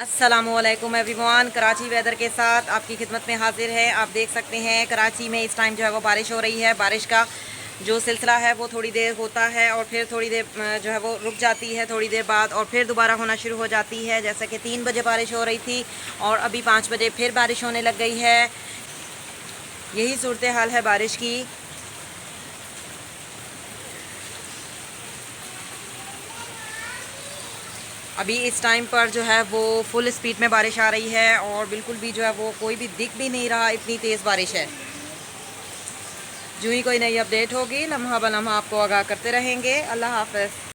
अस्सलामुअलैकुम everyone. Karachi weather के साथ आपकी खिदमत में हाजिर है। आप देख सकते हैं कराची में इस टाइम जो है वो बारिश हो रही है। बारिश का जो सिलसिला है वो थोड़ी देर होता है और फिर थोड़ी देर जो है वो रुक जाती है, थोड़ी देर बाद और फिर दोबारा होना शुरू हो जाती है। जैसे कि 3 बजे बारिश हो रही थी और अभी 5 बजे फिर बारिश होने लग गई है। यही सूरत हाल है बारिश की। अभी इस टाइम पर जो है वो फुल स्पीड में बारिश आ रही है और बिल्कुल भी जो है वो कोई भी दिख भी नहीं रहा, इतनी तेज़ बारिश है। जो ही कोई नई अपडेट होगी लम्हा ब लम्हा आपको आगाह करते रहेंगे। अल्लाह हाफ़िज़।